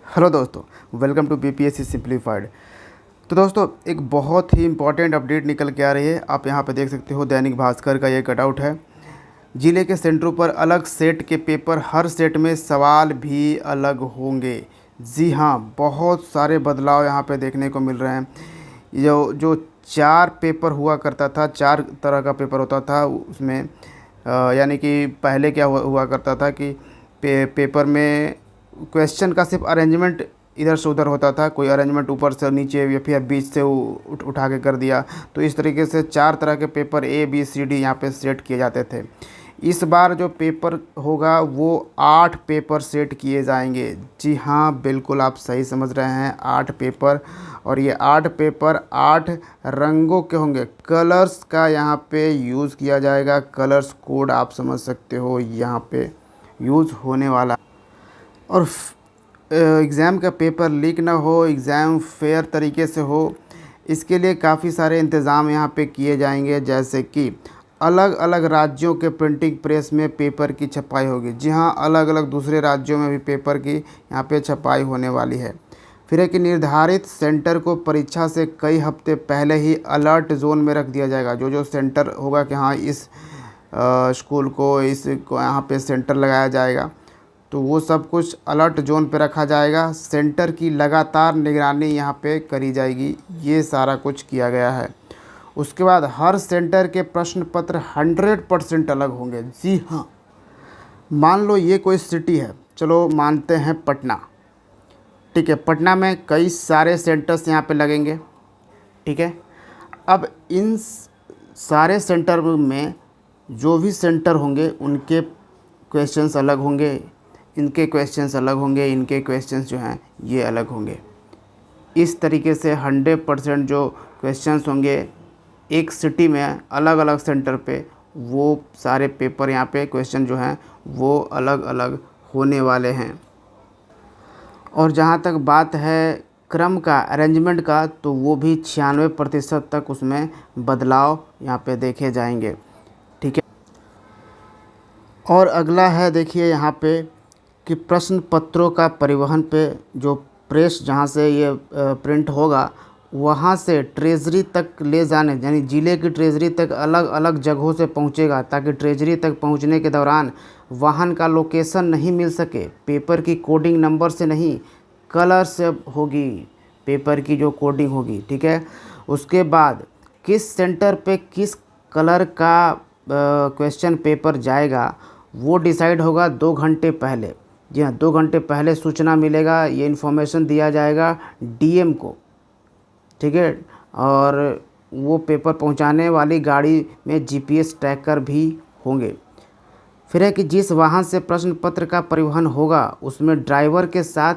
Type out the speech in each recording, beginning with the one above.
Hello दोस्तों, welcome to BPSC simplified. तो दोस्तों, एक बहुत ही इंपॉर्टेंट अपडेट निकल के आ रही है। आप यहां पे देख सकते हो, दैनिक भास्कर का ये कटआउट है। जिले के सेंटरों पर अलग सेट के पेपर, हर सेट में सवाल भी अलग होंगे। जी हाँ, बहुत सारे बदलाव यहाँ पे देखने को मिल रहे हैं। जो 4 पेपर हुआ करता था, 4 तरह का पेपर होता था उसमें, यानी कि पहले क्या हुआ करता था कि पेपर में क्वेश्चन का सिर्फ अरेंजमेंट इधर से उधर होता था। कोई अरेंजमेंट ऊपर से नीचे या फिर बीच से उठा के कर दिया। तो इस तरीके से 4 तरह के paper A B C D यहाँ पे सेट किए जाते थे। इस बार जो पेपर होगा वो 8 पेपर सेट किए जाएंगे। जी हाँ, बिल्कुल आप सही समझ रहे हैं, 8 पेपर। और ये 8 पेपर 8 रंगों के होंगे। कलर्स का यहाँ पे यूज़ किया जाएगा। कलर्स कोड आप समझ सकते हो यहाँ पे यूज़ होने वाला। और एग्ज़ाम का पेपर लीक ना हो, एग्ज़ाम फेयर तरीके से हो, इसके लिए काफ़ी सारे इंतज़ाम यहाँ पे किए जाएंगे। जैसे कि अलग अलग राज्यों के प्रिंटिंग प्रेस में पेपर की छपाई होगी। जी हाँ, अलग अलग दूसरे राज्यों में भी पेपर की यहाँ पे छपाई होने वाली है। फिर है कि निर्धारित सेंटर को परीक्षा से कई हफ्ते पहले ही अलर्ट जोन में रख दिया जाएगा। जो जो सेंटर होगा कि हाँ, इस स्कूल को, इसको यहाँ पे सेंटर लगाया जाएगा, तो वो सब कुछ अलर्ट जोन पे रखा जाएगा। सेंटर की लगातार निगरानी यहाँ पे करी जाएगी। ये सारा कुछ किया गया है। उसके बाद हर सेंटर के प्रश्न पत्र 100% अलग होंगे। जी हाँ, मान लो ये कोई सिटी है, चलो मानते हैं पटना। ठीक है, पटना में कई सारे सेंटर्स यहाँ पे लगेंगे। ठीक है, अब इन सारे सेंटर में जो भी सेंटर होंगे उनके क्वेश्चंस अलग होंगे, इनके क्वेश्चंस अलग होंगे, इनके क्वेश्चंस जो हैं ये अलग होंगे। इस तरीके से 100% जो क्वेश्चंस होंगे एक सिटी में अलग अलग सेंटर पे, वो सारे पेपर यहाँ पे क्वेश्चन जो हैं वो अलग अलग होने वाले हैं। और जहाँ तक बात है क्रम का, अरेंजमेंट का, तो वो भी 96% तक उसमें बदलाव यहाँ पे देखे जाएंगे। ठीक है, और अगला है देखिए यहाँ पे कि प्रश्न पत्रों का परिवहन पे जो प्रेस जहाँ से ये प्रिंट होगा वहाँ से ट्रेजरी तक ले जाने, यानी ज़िले की ट्रेजरी तक अलग अलग जगहों से पहुँचेगा, ताकि ट्रेजरी तक पहुँचने के दौरान वाहन का लोकेशन नहीं मिल सके। पेपर की कोडिंग नंबर से नहीं, कलर से होगी पेपर की जो कोडिंग होगी। ठीक है, उसके बाद किस सेंटर पे किस कलर का क्वेश्चन पेपर जाएगा वो डिसाइड होगा 2 घंटे पहले। जी हाँ, 2 घंटे पहले सूचना मिलेगा, ये इन्फॉर्मेशन दिया जाएगा डीएम को। ठीक है, और वो पेपर पहुंचाने वाली गाड़ी में जीपीएस ट्रैकर भी होंगे। फिर है कि जिस वाहन से प्रश्न पत्र का परिवहन होगा उसमें ड्राइवर के साथ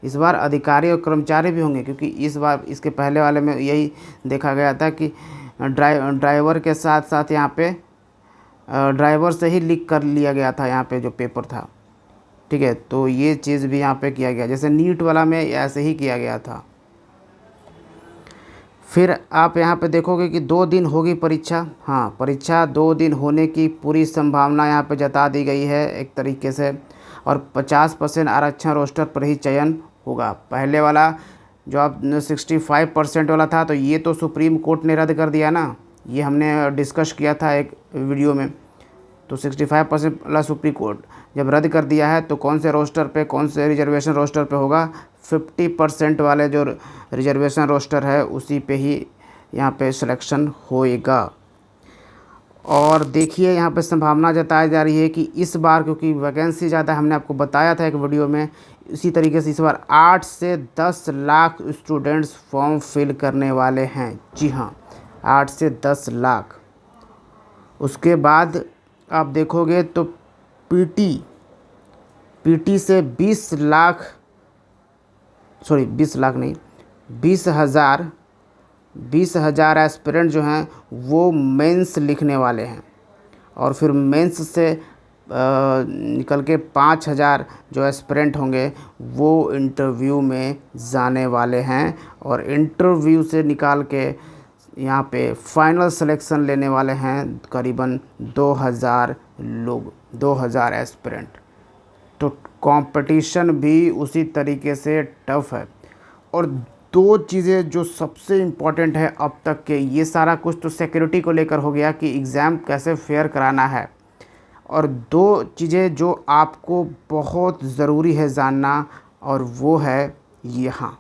इस बार अधिकारी और कर्मचारी भी होंगे, क्योंकि इस बार, इसके पहले वाले में यही देखा गया था कि ड्राइवर के साथ साथ यहाँ पे ड्राइवर से ही लीक कर लिया गया था यहाँ पे जो पेपर था। ठीक है, तो ये चीज़ भी यहाँ पे किया गया, जैसे नीट वाला में ऐसे ही किया गया था। फिर आप यहाँ पे देखोगे कि 2 दिन होगी परीक्षा। हाँ, परीक्षा 2 दिन होने की पूरी संभावना यहाँ पे जता दी गई है एक तरीके से। और 50% आरक्षण रोस्टर पर ही चयन होगा। पहले वाला जो आप 65% वाला था, तो ये तो सुप्रीम कोर्ट ने रद्द कर दिया ना, ये हमने डिस्कस किया था एक वीडियो में। तो 65% वाला सुप्रीम कोर्ट जब रद्द कर दिया है, तो कौन से रोस्टर पे, कौन से रिजर्वेशन रोस्टर पे होगा, 50% वाले जो रिजर्वेशन रोस्टर है उसी पे ही यहाँ पे सिलेक्शन होएगा। और देखिए यहाँ पे संभावना जताई जा रही है कि इस बार, क्योंकि वैकेंसी ज़्यादा, हमने आपको बताया था एक वीडियो में, इसी तरीके से इस बार 8 से 10 लाख स्टूडेंट्स फॉर्म फिल करने वाले हैं। जी हाँ, 8 से 10 लाख। उसके बाद आप देखोगे तो पीटी से 20 लाख, सॉरी 20 लाख नहीं, 20,000 एस्पिरेंट जो हैं वो मेंस लिखने वाले हैं। और फिर मेंस से निकल के 5,000 जो एस्पिरेंट होंगे वो इंटरव्यू में जाने वाले हैं। और इंटरव्यू से निकाल के यहाँ पे फाइनल सिलेक्शन लेने वाले हैं करीबन 2,000 लोग, 2,000 एस्पिरेंट। तो कंपटीशन भी उसी तरीके से टफ है। और दो चीज़ें जो सबसे इम्पोर्टेंट है अब तक के, ये सारा कुछ तो सिक्योरिटी को लेकर हो गया कि एग्ज़ाम कैसे फेयर कराना है, और दो चीज़ें जो आपको बहुत ज़रूरी है जानना, और वो है यहाँ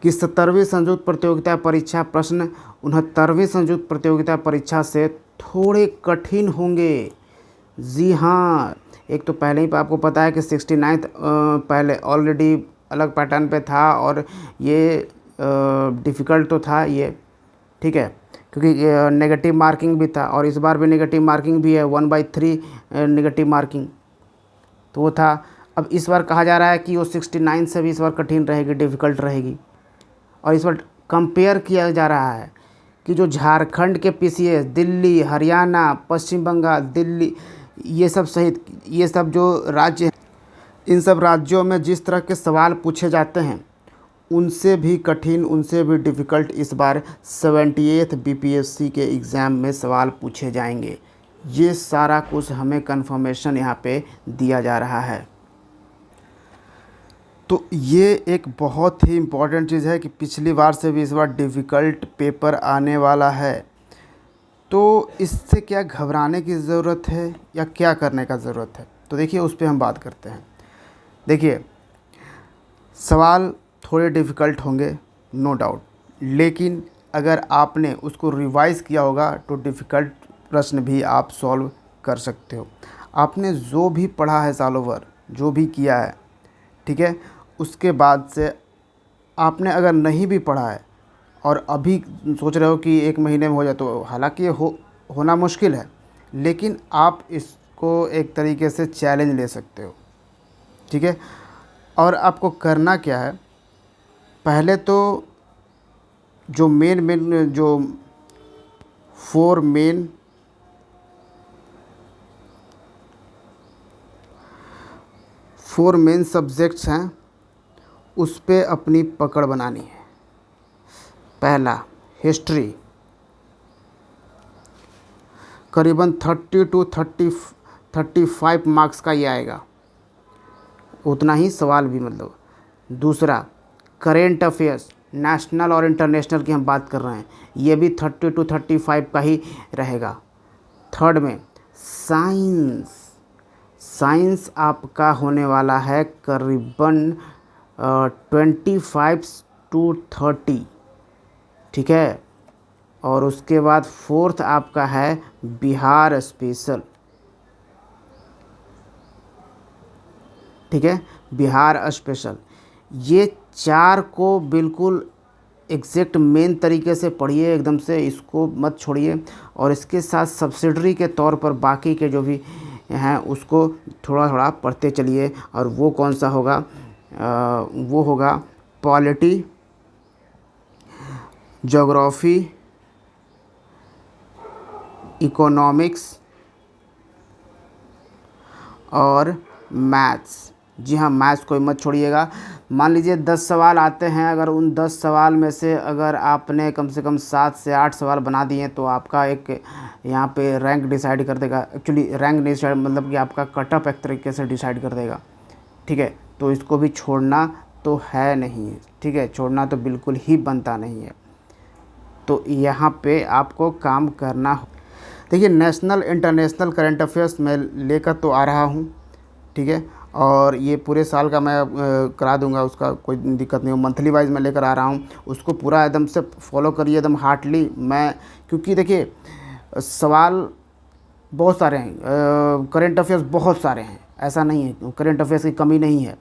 कि 17वीं संयुक्त प्रतियोगिता परीक्षा प्रश्न 69वीं संयुक्त प्रतियोगिता परीक्षा से थोड़े कठिन होंगे। जी हाँ, एक तो पहले ही आपको पता है कि 69th पहले ऑलरेडी अलग पैटर्न पे था, और ये डिफ़िकल्ट तो था ये, ठीक है, क्योंकि नेगेटिव मार्किंग भी था, और इस बार भी नेगेटिव मार्किंग भी है, 1/3 नेगेटिव मार्किंग तो वो था। अब इस बार कहा जा रहा है कि वो 69 से भी इस बार कठिन रहेगी, डिफ़िकल्ट रहेगी। और इस बार कंपेयर किया जा रहा है कि जो झारखंड के पीसीएस, दिल्ली, हरियाणा, पश्चिम बंगाल, दिल्ली, ये सब सहित ये सब जो राज्य, इन सब राज्यों में जिस तरह के सवाल पूछे जाते हैं उनसे भी कठिन, उनसे भी डिफ़िकल्ट इस बार 78th बीपीएससी के एग्ज़ाम में सवाल पूछे जाएंगे। ये सारा कुछ हमें कंफर्मेशन यहाँ पे दिया जा रहा है। तो ये एक बहुत ही इम्पॉर्टेंट चीज़ है कि पिछली बार से भी इस बार डिफ़िकल्ट पेपर आने वाला है। तो इससे क्या घबराने की ज़रूरत है या क्या करने का ज़रूरत है, तो देखिए उस पर हम बात करते हैं। देखिए, सवाल थोड़े डिफ़िकल्ट होंगे, नो डाउट, लेकिन अगर आपने उसको रिवाइज़ किया होगा तो डिफ़िकल्ट प्रश्न भी आप सॉल्व कर सकते हो। आपने जो भी पढ़ा है सालों भर, जो भी किया है, ठीक है, उसके बाद से आपने अगर नहीं भी पढ़ा है और अभी सोच रहे हो कि 1 महीने में हो जाए, तो हालांकि होना मुश्किल है, लेकिन आप इसको एक तरीके से चैलेंज ले सकते हो, ठीक है। और आपको करना क्या है, पहले तो जो मेन जो 4 मेन सब्जेक्ट्स हैं, उस पे अपनी पकड़ बनानी है। पहला हिस्ट्री, करीबन 30 to 35 मार्क्स का ये आएगा, उतना ही सवाल भी मतलब। दूसरा करेंट अफेयर्स, नेशनल और इंटरनेशनल की हम बात कर रहे हैं, ये भी 30 to 35 का ही रहेगा। थर्ड में साइंस आपका होने वाला है करीबन 25 to 30, ठीक है। और उसके बाद फोर्थ आपका है बिहार स्पेशल, ठीक है, बिहार स्पेशल। ये 4 को बिल्कुल एग्जैक्ट मेन तरीके से पढ़िए, एकदम से इसको मत छोड़िए, और इसके साथ सब्सिडरी के तौर पर बाकी के जो भी हैं उसको थोड़ा थोड़ा पढ़ते चलिए। और वो कौन सा होगा, वो होगा पॉलिटी, ज्योग्राफी, इकोनॉमिक्स और मैथ्स। जी हाँ, मैथ्स को मत छोड़िएगा। मान लीजिए 10 सवाल आते हैं, अगर उन 10 सवाल में से अगर आपने कम से कम 7 से 8 सवाल बना दिए तो आपका एक यहाँ पे रैंक डिसाइड कर देगा। एक्चुअली रैंक नहीं डिसाइड, मतलब कि आपका कट ऑफ एक तरीके से डिसाइड कर देगा, ठीक है। तो इसको भी छोड़ना तो है नहीं, ठीक है, छोड़ना तो बिल्कुल ही बनता नहीं है। तो यहाँ पे आपको काम करना। देखिए, नेशनल इंटरनेशनल करंट अफेयर्स मैं लेकर तो आ रहा हूँ, ठीक है, और ये पूरे साल का मैं करा दूंगा, उसका कोई दिक्कत नहीं हो। मंथली वाइज मैं लेकर आ रहा हूँ, उसको पूरा एकदम से फॉलो करिए, एकदम हार्डली। मैं क्योंकि देखिए सवाल बहुत सारे हैं, करंट अफेयर्स बहुत सारे हैं, ऐसा नहीं है, करंट अफेयर्स की कमी नहीं है,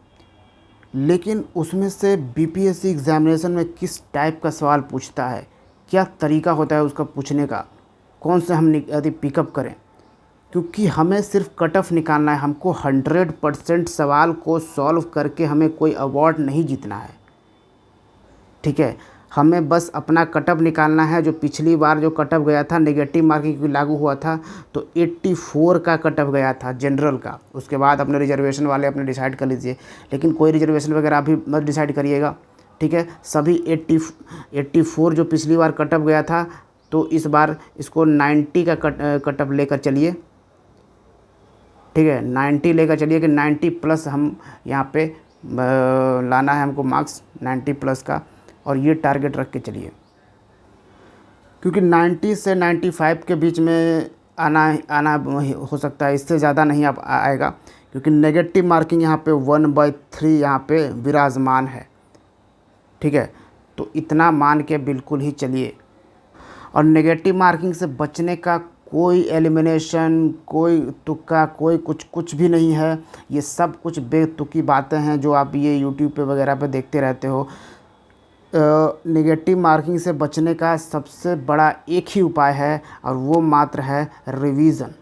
लेकिन उसमें से बीपीएससी एग्जामिनेशन में किस टाइप का सवाल पूछता है, क्या तरीका होता है उसका पूछने का, कौन से हम यदि पिकअप करें, क्योंकि हमें सिर्फ कट ऑफ निकालना है। हमको 100% सवाल को सॉल्व करके हमें कोई अवार्ड नहीं जीतना है, ठीक है। हमें बस अपना कट ऑफ निकालना है। जो पिछली बार जो कट ऑफ गया था नेगेटिव मार्किंग लागू हुआ था, तो 84 का कट ऑफ गया था जनरल का। उसके बाद अपने रिजर्वेशन वाले अपने डिसाइड कर लीजिए, लेकिन कोई रिजर्वेशन वगैरह अभी मत डिसाइड करिएगा, ठीक है। सभी 84 जो पिछली बार कट ऑफ गया था, तो इस बार इसको 90 का कट ऑफ लेकर चलिए, ठीक है, 90 लेकर चलिए कि 90 प्लस हम यहाँ पे लाना है हमको मार्क्स 90 प्लस का, और ये टारगेट रख के चलिए, क्योंकि 90 से 95 के बीच में आना आना हो सकता है, इससे ज़्यादा नहीं आप आएगा, क्योंकि नेगेटिव मार्किंग यहाँ पे 1/3 यहाँ पे विराजमान है। ठीक है, तो इतना मान के बिल्कुल ही चलिए। और नेगेटिव मार्किंग से बचने का कोई एलिमिनेशन, कोई तुक्का, कोई कुछ भी नहीं है। ये सब कुछ बेतुकी बातें हैं जो आप ये यूट्यूब पे वगैरह पे देखते रहते हो। नेगेटिव मार्किंग से बचने का सबसे बड़ा एक ही उपाय है, और वो मात्र है रिवीज़न।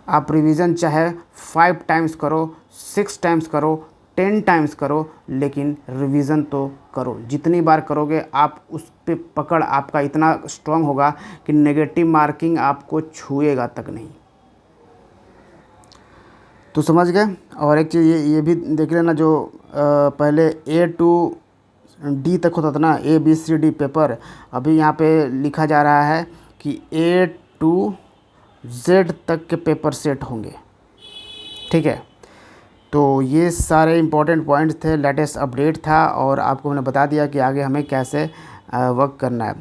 आप रिवीज़न चाहे 5 टाइम्स करो, 6 टाइम्स करो, 10 टाइम्स करो, लेकिन रिवीज़न तो करो। जितनी बार करोगे आप उस पे पकड़ आपका इतना स्ट्रांग होगा कि नेगेटिव मार्किंग आपको छुएगा तक नहीं। तो समझ गए। और एक चीज़ ये भी देख लेना, जो पहले A to D तक होता था ना, ABCD पेपर, अभी यहाँ पे लिखा जा रहा है कि A to Z तक के पेपर सेट होंगे। ठीक है, तो ये सारे इम्पोर्टेंट पॉइंट्स थे, लेटेस्ट अपडेट था, और आपको मैंने बता दिया कि आगे हमें कैसे वर्क करना है।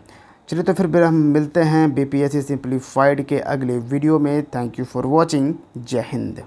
चलिए, तो फिर हम मिलते हैं BPSC सिंप्लीफाइड के अगले वीडियो में। Thank you for watching. जय हिंद।